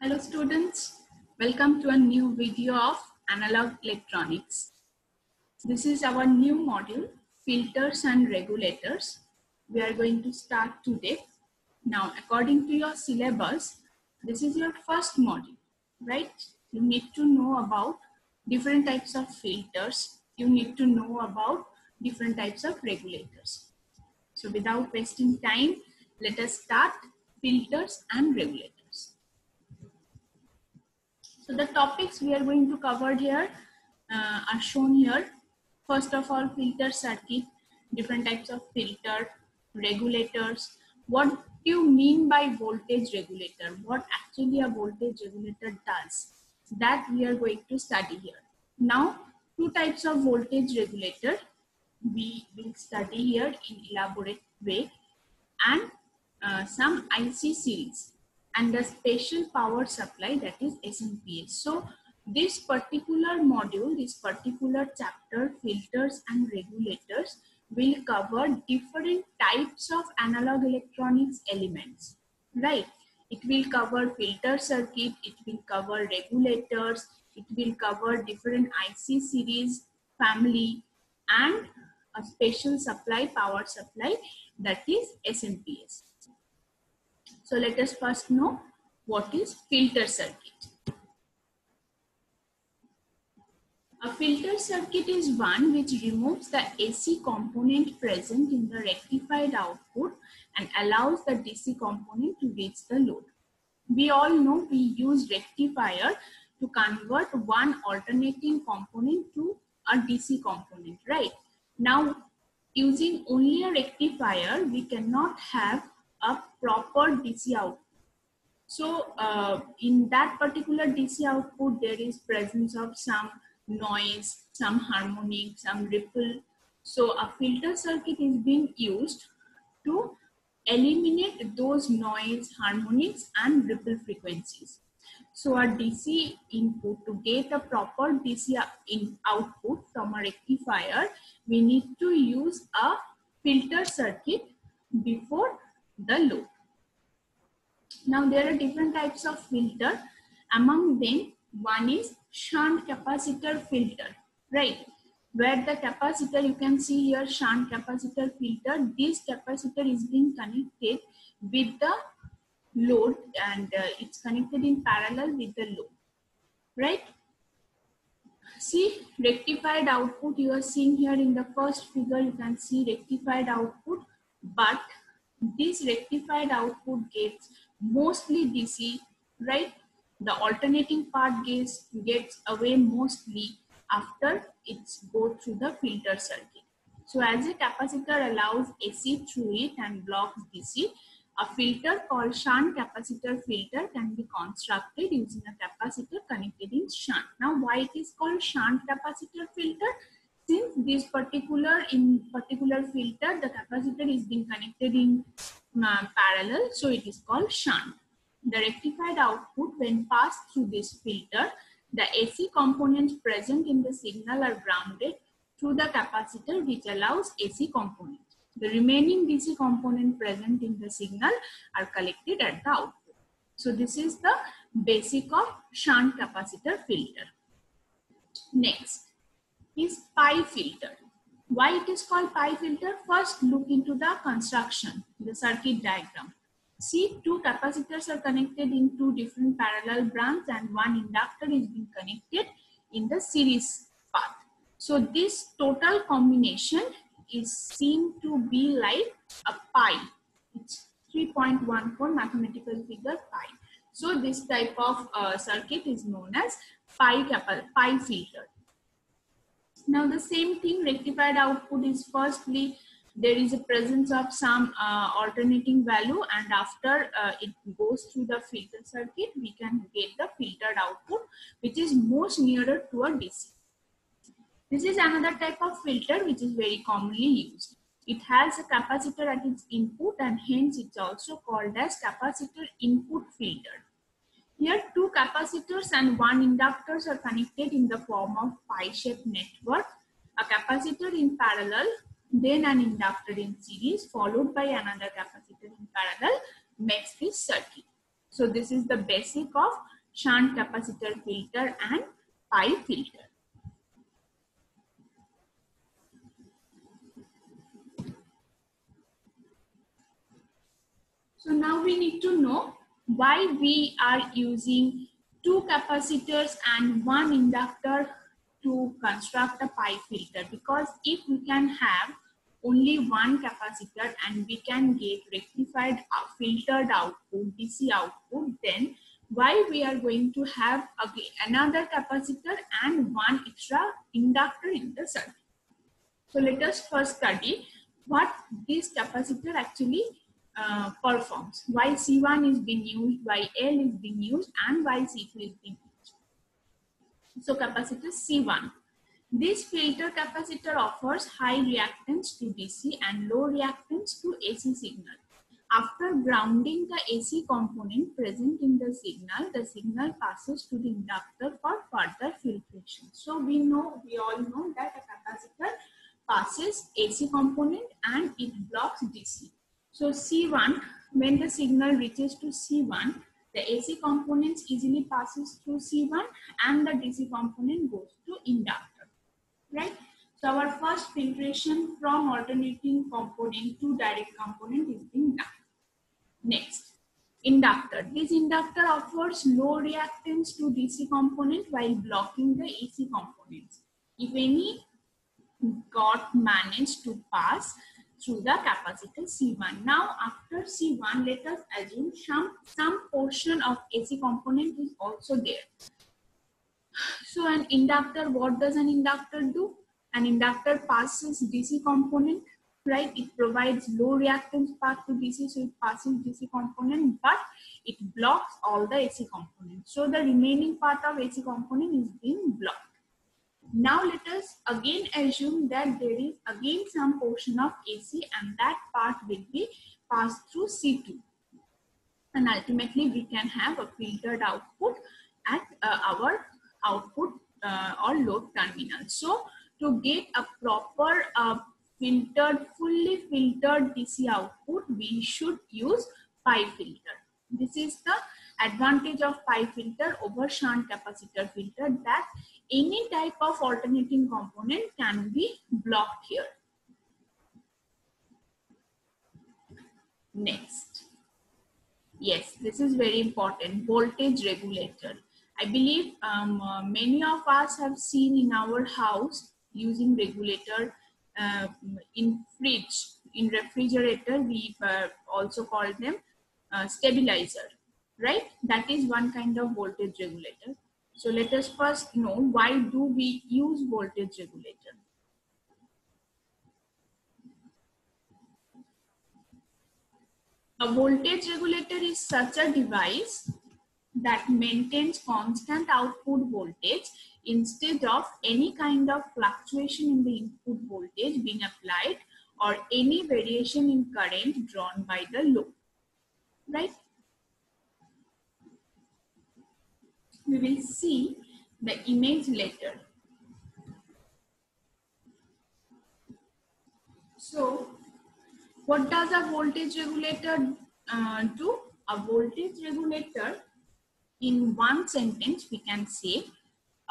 Hello students, welcome to a new video of Analog Electronics. This is our new module, Filters and Regulators. We are going to start today. Now, according to your syllabus, this is your first module, right? You need to know about different types of filters. You need to know about different types of regulators. So without wasting time, let us start filters and regulators. So the topics we are going to cover here are shown here. First of all, filter circuit, different types of filter, regulators. What do you mean by voltage regulator? What actually a voltage regulator does? That we are going to study here. Now, two types of voltage regulator we will study here in elaborate way, and some IC series and the special power supply, that is SMPS. So this particular module, this particular chapter, filters and regulators, will cover different types of analog electronics elements, right? It will cover filter circuit, it will cover regulators, it will cover different IC series family, and a special supply, power supply, that is SMPS. So let us first know what is filter circuit. A filter circuit is one which removes the AC component present in the rectified output and allows the DC component to reach the load. We all know we use rectifier to convert one alternating component to a DC component, right? Now, using only a rectifier, we cannot have a proper DC output. So in that particular DC output, there is presence of some noise, some harmonic, some ripple. So a filter circuit is being used to eliminate those noise, harmonics and ripple frequencies. So a DC input, to get a proper DC output from a rectifier, we need to use a filter circuit before the load. Now there are different types of filter. Among them, one is shunt capacitor filter, right? Where the capacitor, you can see here, shunt capacitor filter. This capacitor is being connected with the load, and it's connected in parallel with the load, right? See, rectified output you are seeing here in the first figure. You can see rectified output, but this rectified output gets mostly DC, right? The alternating part gets away mostly after it's go through the filter circuit. So as a capacitor allows AC through it and blocks DC, a filter called shunt capacitor filter can be constructed using a capacitor connected in shunt. Now, why it is called shunt capacitor filter? Since this particular filter, the capacitor is being connected in parallel, so it is called shunt. The rectified output, when passed through this filter, the AC components present in the signal are grounded through the capacitor, which allows AC component. The remaining DC component present in the signal are collected at the output. So this is the basic of shunt capacitor filter. Next is pi filter. Why it is called pi filter? First, look into the construction, the circuit diagram. See, two capacitors are connected in two different parallel branches, and one inductor is being connected in the series path. So this total combination is seen to be like a pi. It's 3.14 mathematical figure pi. So this type of circuit is known as pi filter. Now the same thing, rectified output is firstly there is a presence of some alternating value, and after it goes through the filter circuit, we can get the filtered output, which is most nearer to a DC. This is another type of filter which is very commonly used. It has a capacitor at its input, and hence it's also called as capacitor input filter. Here two capacitors and one inductors are connected in the form of pi-shaped network. A capacitor in parallel, then an inductor in series, followed by another capacitor in parallel, makes this circuit. So this is the basic of shunt capacitor filter and pi filter. So now we need to know why we are using two capacitors and one inductor to construct a pi filter, because if we can have only one capacitor and we can get rectified filtered output, DC output, then why we are going to have again another capacitor and one extra inductor in the circuit. So let us first study what this capacitor actually performs. Why C1 is being used, why L is being used, and why C2 is being used. So capacitor C1. This filter capacitor offers high reactance to DC and low reactance to AC signal. After grounding the AC component present in the signal passes to the inductor for further filtration. So we all know that a capacitor passes AC component and it blocks DC. So C1, when the signal reaches to C1, the AC components easily passes through C1 and the DC component goes to inductor, right? So our first filtration from alternating component to direct component is being done. Next, inductor. This inductor offers low reactance to DC component while blocking the AC components, if any got managed to pass through the capacitor C1. Now after C1, let us assume some portion of AC component is also there. So an inductor, what does an inductor do? An inductor passes DC component, right? It provides low reactance path to DC, so it passes DC component, but it blocks all the AC components. So the remaining part of AC component is being blocked. Now let us again assume that there is again some portion of AC and that part will be passed through C2. And ultimately we can have a filtered output at our output or load terminal. So to get a proper fully filtered DC output, we should use pi filter. This is the advantage of pi filter over shunt capacitor filter, that any type of alternating component can be blocked here. Next. Yes, this is very important. Voltage regulator. I believe many of us have seen in our house using regulator in fridge, in refrigerator. We also call them stabilizer, right? That is one kind of voltage regulator. So let us first know, why do we use voltage regulator? A voltage regulator is such a device that maintains constant output voltage instead of any kind of fluctuation in the input voltage being applied or any variation in current drawn by the load, right? We will see the image later. So what does a voltage regulator do? A voltage regulator, in one sentence we can say,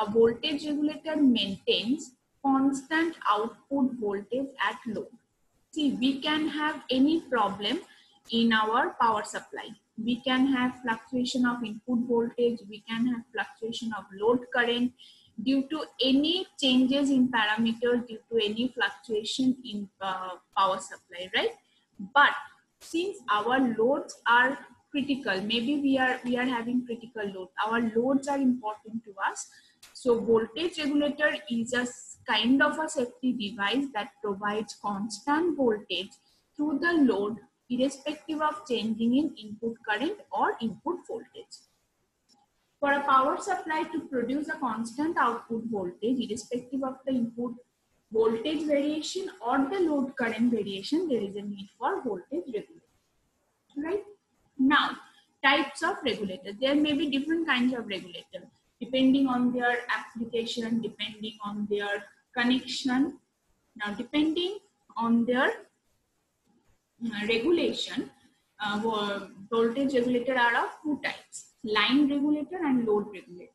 a voltage regulator maintains constant output voltage at load. See, we can have any problem in our power supply. We can have fluctuation of input voltage, we can have fluctuation of load current due to any changes in parameters, due to any fluctuation in power supply, right? But since our loads are critical, maybe we are having critical load, our loads are important to us. So voltage regulator is a kind of a safety device that provides constant voltage through the load irrespective of changing in input current or input voltage. For a power supply to produce a constant output voltage irrespective of the input voltage variation or the load current variation, there is a need for voltage regulator, right? Now, types of regulators. There may be different kinds of regulators depending on their application, depending on their connection. Now, depending on their regulation, voltage regulator are of two types, line regulator and load regulator.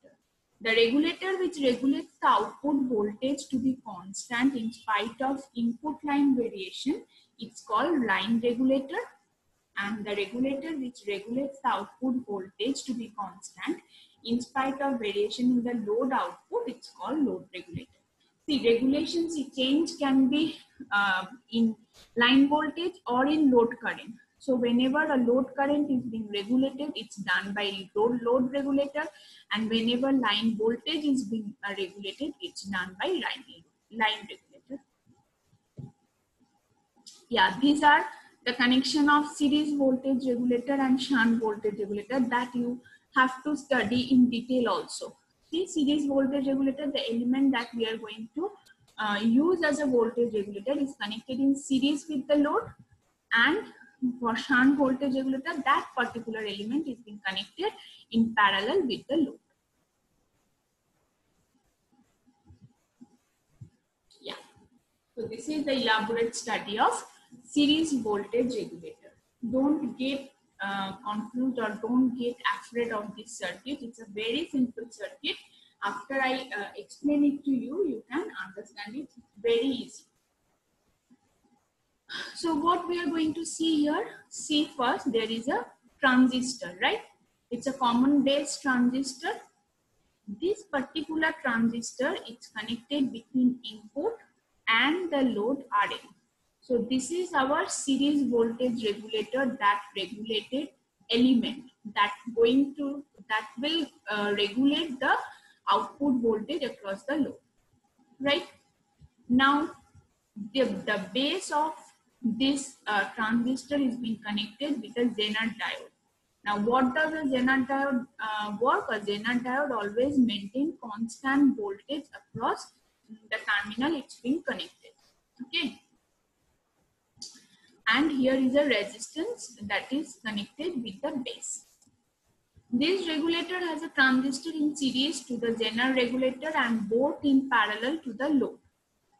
The regulator which regulates the output voltage to be constant in spite of input line variation, it's called line regulator, and the regulator which regulates the output voltage to be constant in spite of variation in the load output, it's called load regulator. See, regulations change can be in line voltage or in load current. So whenever a load current is being regulated, it's done by load regulator, and whenever line voltage is being regulated, it's done by line regulator. Yeah, these are the connection of series voltage regulator and shunt voltage regulator that you have to study in detail also. See, series voltage regulator, the element that we are going to use as a voltage regulator is connected in series with the load, and for shunt voltage regulator, that particular element is being connected in parallel with the load. Yeah, so this is the elaborate study of series voltage regulator. Don't get confused or don't get afraid of this circuit. It's a very simple circuit. After I explain it to you, you can understand it very easy. So what we are going to see here, see first, there is a transistor, right? It's a common base transistor. This particular transistor is connected between input and the load RL. So this is our series voltage regulator, that regulated element that will regulate the output voltage across the load, right? Now the base of this transistor is being connected with a Zener diode. Now, what does a Zener diode work? A Zener diode always maintain constant voltage across the terminal it's being connected. Okay. And here is a resistance that is connected with the base. This regulator has a transistor in series to the Zener regulator and both in parallel to the load.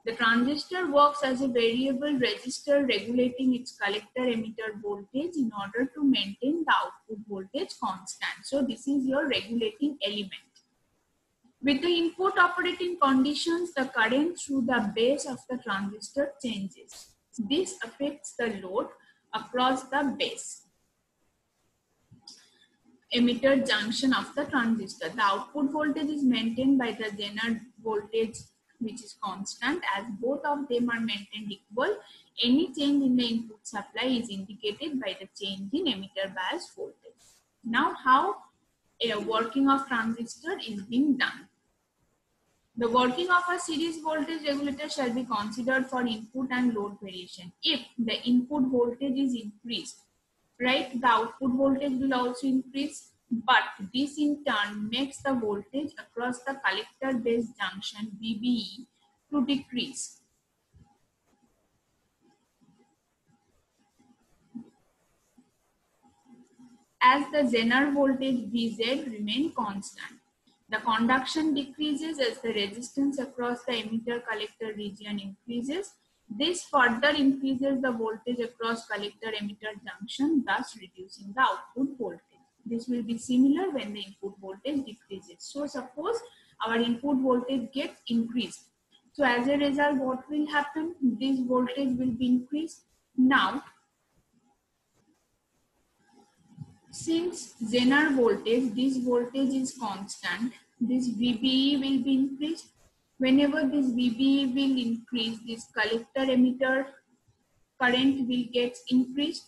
The transistor works as a variable resistor regulating its collector emitter voltage in order to maintain the output voltage constant. So this is your regulating element. With the input operating conditions, the current through the base of the transistor changes. This affects the load across the base emitter junction of the transistor. The output voltage is maintained by the Zener voltage, which is constant. As both of them are maintained equal, any change in the input supply is indicated by the change in emitter bias voltage. Now, how a working of transistor is being done. The working of a series voltage regulator shall be considered for input and load variation. If the input voltage is increased, right, the output voltage will also increase, but this in turn makes the voltage across the collector base junction VBE to decrease. As the Zener voltage Vz remain constant. The conduction decreases as the resistance across the emitter collector region increases. This further increases the voltage across collector emitter junction, thus reducing the output voltage. This will be similar when the input voltage decreases. So suppose our input voltage gets increased. So as a result, what will happen? This voltage will be increased. Now, since Zener voltage, this voltage is constant, this VBE will be increased. Whenever this VBE will increase, this collector emitter current will get increased.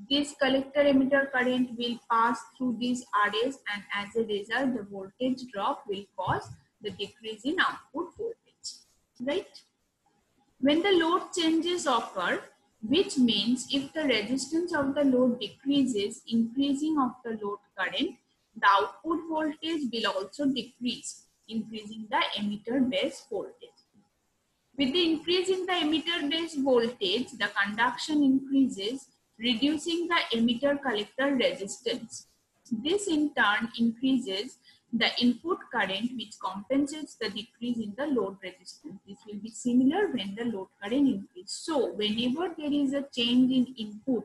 This collector emitter current will pass through these RS, and as a result, the voltage drop will cause the decrease in output voltage, right? When the load changes occur, which means if the resistance of the load decreases, increasing of the load current, the output voltage will also decrease, increasing the emitter base voltage. With the increase in the emitter base voltage, the conduction increases, reducing the emitter collector resistance. This in turn increases the input current, which compensates the decrease in the load resistance. This will be similar when the load current increases. So whenever there is a change in input,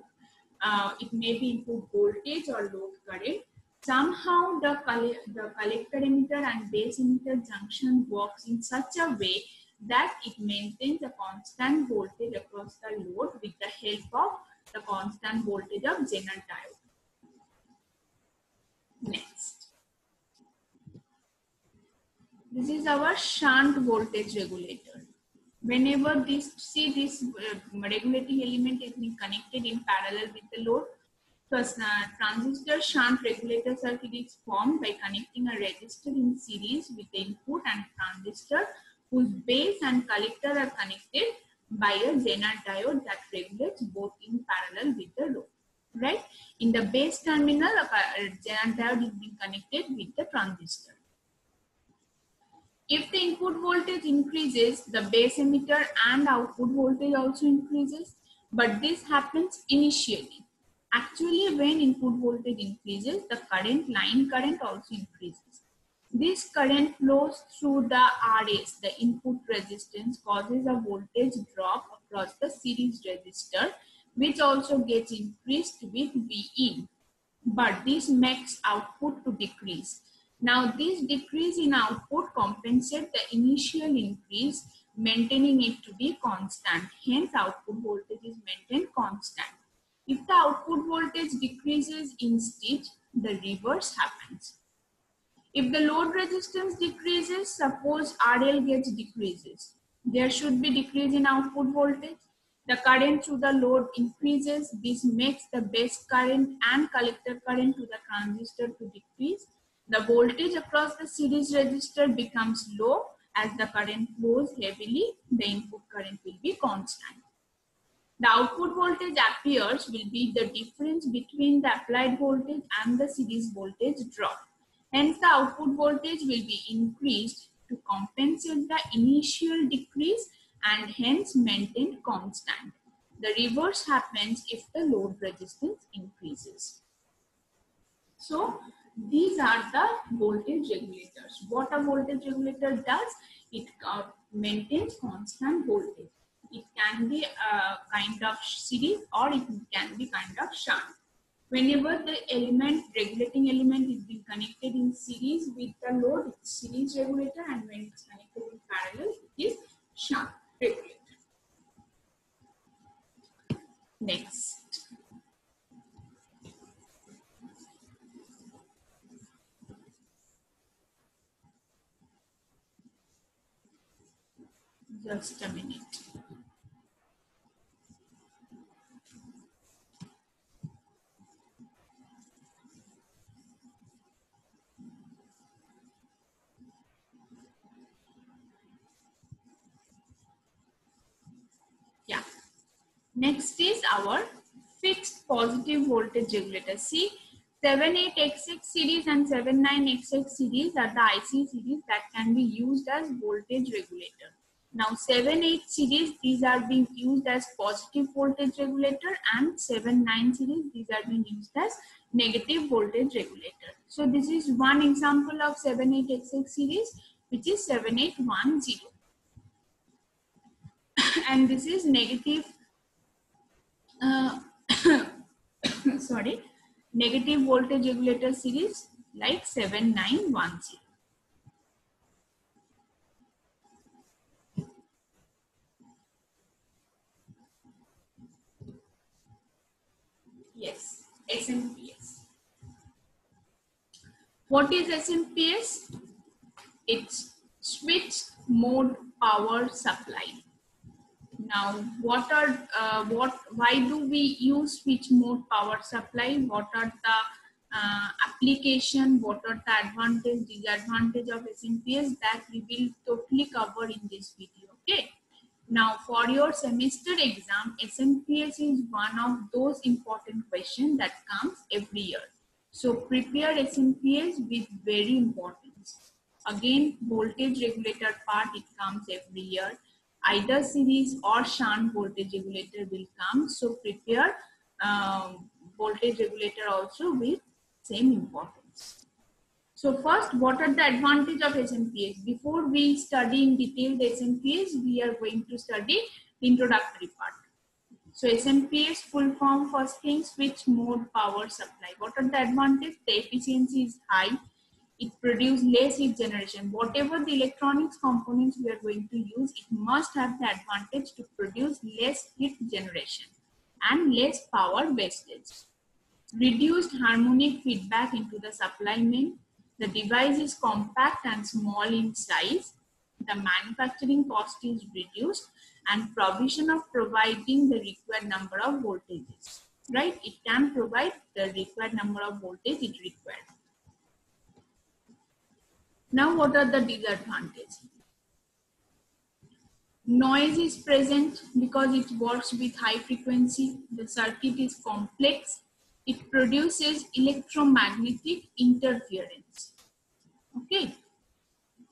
it may be input voltage or load current. Somehow the collector emitter and base emitter junction works in such a way that it maintains a constant voltage across the load with the help of the constant voltage of Zener diode. Next, this is our shunt voltage regulator. Whenever this regulating element is being connected in parallel with the load, so transistor shunt regulator circuit is formed by connecting a resistor in series with the input and transistor whose base and collector are connected by a Zener diode that regulates both in parallel with the load. Right? In the base terminal, a Zener diode is being connected with the transistor. If the input voltage increases, the base emitter and output voltage also increases, but this happens initially. Actually, when input voltage increases, the line current also increases. This current flows through the RS, the input resistance, causes a voltage drop across the series resistor, which also gets increased with Vin. But this makes output to decrease. Now, this decrease in output compensates the initial increase, maintaining it to be constant. Hence, output voltage is maintained constant. If the output voltage decreases instead, the reverse happens. If the load resistance decreases, suppose RL gets decreases, there should be decrease in output voltage. The current through the load increases. This makes the base current and collector current to the transistor to decrease. The voltage across the series resistor becomes low. As the current flows heavily, the input current will be constant. The output voltage appears will be the difference between the applied voltage and the series voltage drop. Hence, the output voltage will be increased to compensate the initial decrease and hence maintain constant. The reverse happens if the load resistance increases. So, these are the voltage regulators. What a voltage regulator does, it maintains constant voltage. It can be a kind of series or it can be kind of shunt. Whenever the regulating element is being connected in series with the load, it's series regulator, and when it's connected in parallel, it is shunt regulator. Next. Just a minute. Yeah. Next is our fixed positive voltage regulator. See, 78XX series and 79XX series are the IC series that can be used as voltage regulator. Now 78 series, these are being used as positive voltage regulator, and 79 series, these are being used as negative voltage regulator. So this is one example of 78XX series, which is 7810. And this is negative negative voltage regulator series like 7910. Yes, SMPS. What is SMPS? It's switch mode power supply. Now, why do we use switch mode power supply? What are the application? What are the advantage, disadvantage of SMPS? That we will totally cover in this video. Okay. Now, for your semester exam, SMPS is one of those important questions that comes every year. So, prepare SMPS with very importance. Again, voltage regulator part, it comes every year. Either series or shunt voltage regulator will come. So, prepare voltage regulator also with same importance. So first, what are the advantage of SMPS? Before we study in detail the SMPS, we are going to study the introductory part. So SMPS full form, first thing, switch mode power supply. What are the advantages? The efficiency is high. It produces less heat generation. Whatever the electronics components we are going to use, it must have the advantage to produce less heat generation and less power wastage. Reduced harmonic feedback into the supply main. The device is compact and small in size. The manufacturing cost is reduced and provision of providing the required number of voltages. Right? It can provide the required number of voltage it required. Now, what are the disadvantages? Noise is present because it works with high frequency. The circuit is complex. It produces electromagnetic interference. Okay.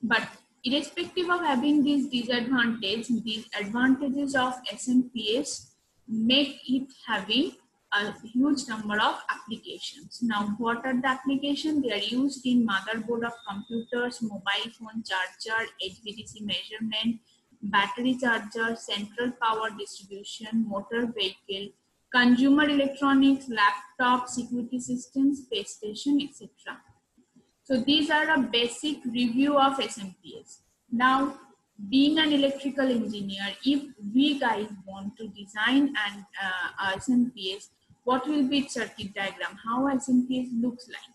But irrespective of having these disadvantages, these advantages of SMPS make it having a huge number of applications. Now, what are the applications? They are used in motherboard of computers, mobile phone charger, HVDC measurement, battery charger, central power distribution, motor vehicle, consumer electronics, laptop, security systems, space station, etc. So these are a basic review of SMPS. Now, being an electrical engineer, if we guys want to design an SMPS, what will be its circuit diagram? How SMPS looks like?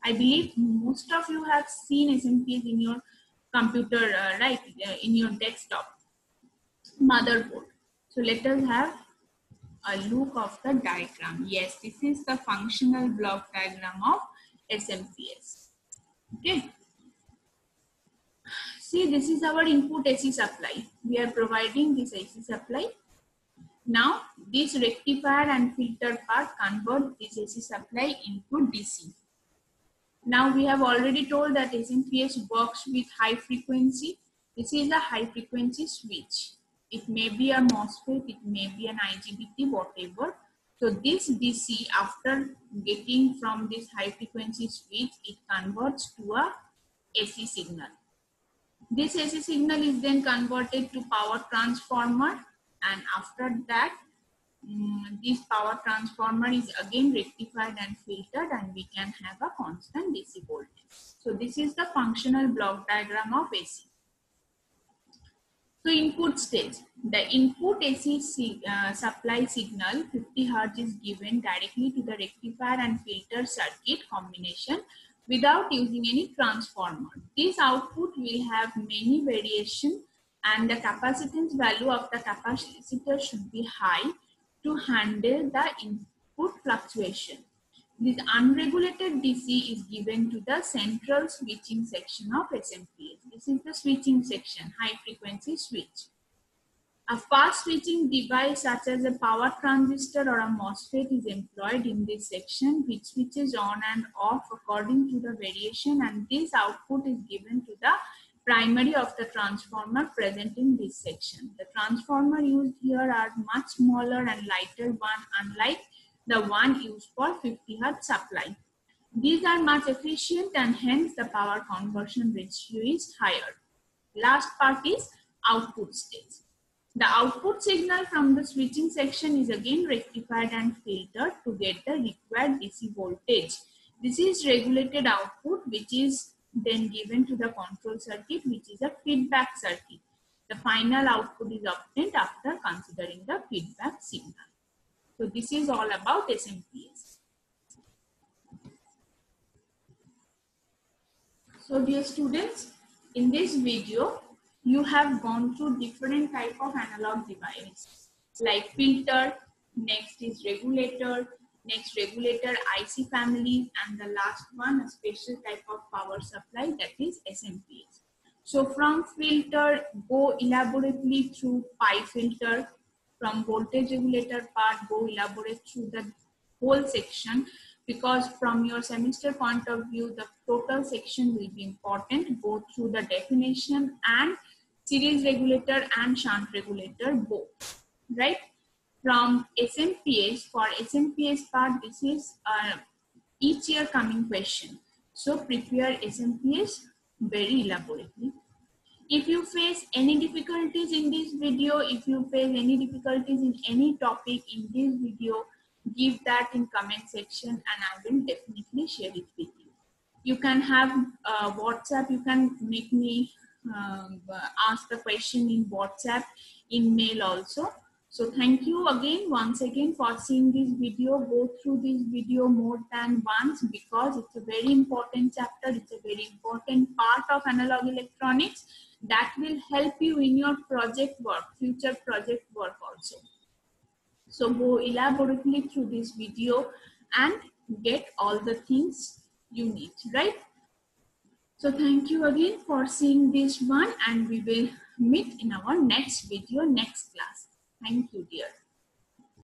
I believe most of you have seen SMPS in your computer, right? In your desktop motherboard. So let us have a look of the diagram. Yes, this is the functional block diagram of SMPS. Okay. See, this is our input AC supply. We are providing this AC supply. Now, this rectifier and filter part convert this AC supply into DC. Now, we have already told that SMPS works with high frequency. This is a high frequency switch. It may be a MOSFET, it may be an IGBT, whatever. So this DC, after getting from this high frequency switch, it converts to a AC signal. This AC signal is then converted to power transformer, and after that, this power transformer is again rectified and filtered, and we can have a constant DC voltage. So this is the functional block diagram of AC. So input stage, the input AC supply signal 50 Hz is given directly to the rectifier and filter circuit combination without using any transformer. This output will have many variations, and the capacitance value of the capacitor should be high to handle the input fluctuation. This unregulated DC is given to the central switching section of SMPS. This is the switching section, high frequency switch. A fast switching device such as a power transistor or a MOSFET is employed in this section, which switches on and off according to the variation, and this output is given to the primary of the transformer present in this section. The transformer used here are much smaller and lighter one, unlike the one used for 50 Hz supply. These are much efficient, and hence the power conversion ratio is higher. Last part is output stage. The output signal from the switching section is again rectified and filtered to get the required DC voltage. This is regulated output, which is then given to the control circuit, which is a feedback circuit. The final output is obtained after considering the feedback signal. So this is all about SMPS. So dear students, in this video, you have gone through different type of analog devices like filter, next is regulator, next regulator IC family, and the last one a special type of power supply, that is SMPS. So from filter, go elaborately through pi filter. From voltage regulator part, go elaborate through the whole section, because from your semester point of view, the total section will be important. Go through the definition and series regulator and shunt regulator both, right? From SMPS, for SMPS part, this is each year coming question. So prepare SMPS very elaborately. If you face any difficulties in this video, if you face any difficulties in any topic in this video, give that in comment section and I will definitely share it with you. You can have WhatsApp, you can make me ask the question in WhatsApp, in mail also. So thank you again, once again, for seeing this video. Go through this video more than once because it's a very important chapter. It's a very important part of analog electronics that will help you in your project work, future project work also. So go elaborately through this video and get all the things you need, right? So thank you again for seeing this one, and we will meet in our next video, next class. Thank you, dear.